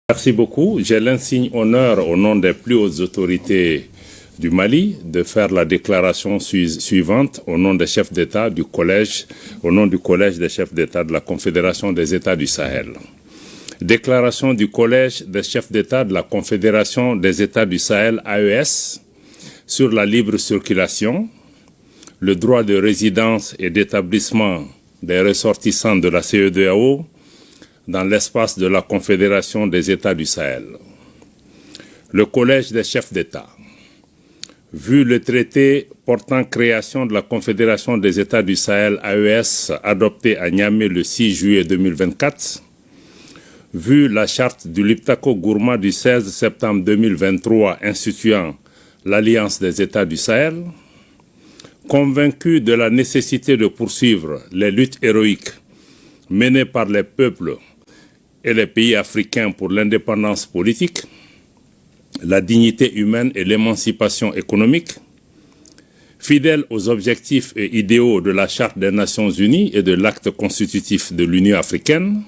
Merci beaucoup. J'ai l'insigne honneur, au nom des plus hautes autorités du Mali, de faire la déclaration suivante au nom des chefs d'État du collège, au nom du collège des chefs d'État de la Confédération des États du Sahel. Déclaration du collège des chefs d'État de la Confédération des États du Sahel, AES, sur la libre circulation, le droit de résidence et d'établissement des ressortissants de la CEDEAO dans l'espace de la Confédération des États du Sahel. Le Collège des chefs d'État, vu le traité portant création de la Confédération des États du Sahel AES adopté à Niamey le 6 juillet 2024, vu la charte du Liptako Gourma du 16 septembre 2023 instituant l'Alliance des États du Sahel, convaincu de la nécessité de poursuivre les luttes héroïques menées par les peuples et les pays africains pour l'indépendance politique, la dignité humaine et l'émancipation économique, fidèle aux objectifs et idéaux de la Charte des Nations Unies et de l'acte constitutif de l'Union africaine,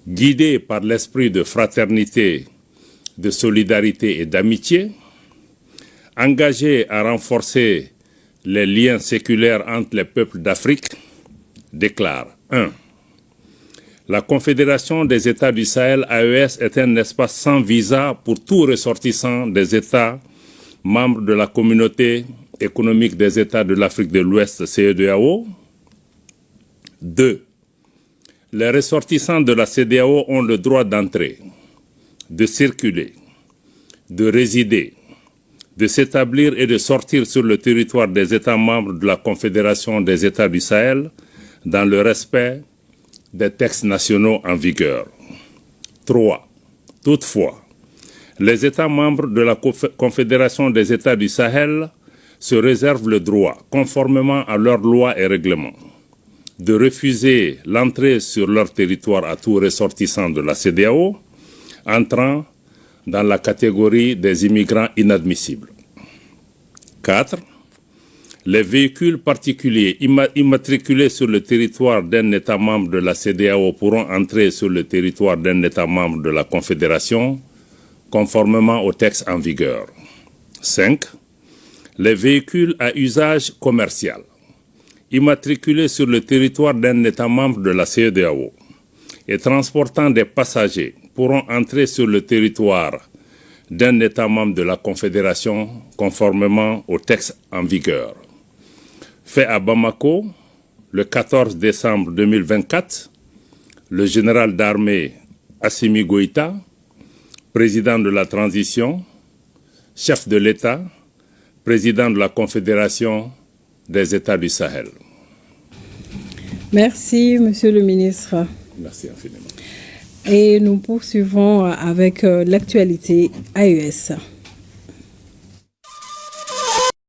guidé par l'esprit de fraternité, de solidarité et d'amitié, engagé à renforcer les liens séculaires entre les peuples d'Afrique, déclare 1. La Confédération des États du Sahel, AES, est un espace sans visa pour tout ressortissant des États membres de la Communauté économique des États de l'Afrique de l'Ouest, CEDEAO. 2. Les ressortissants de la CEDEAO ont le droit d'entrer, de circuler, de résider, de s'établir et de sortir sur le territoire des États membres de la Confédération des États du Sahel dans le respect des textes nationaux en vigueur. 3. Toutefois, les États membres de la Confédération des États du Sahel se réservent le droit, conformément à leurs lois et règlements, de refuser l'entrée sur leur territoire à tout ressortissant de la CEDEAO entrant dans la catégorie des immigrants inadmissibles. 4. Les véhicules particuliers immatriculés sur le territoire d'un État membre de la CEDEAO pourront entrer sur le territoire d'un État membre de la Confédération, conformément aux textes en vigueur. 5. Les véhicules à usage commercial immatriculés sur le territoire d'un État membre de la CEDEAO et transportant des passagers pourront entrer sur le territoire d'un État membre de la Confédération conformément aux textes en vigueur. Fait à Bamako, le 14 décembre 2024, le général d'armée Assimi Goïta, président de la transition, chef de l'État, président de la Confédération des États du Sahel. Merci, Monsieur le ministre. Merci infiniment. Et nous poursuivons avec l'actualité AES.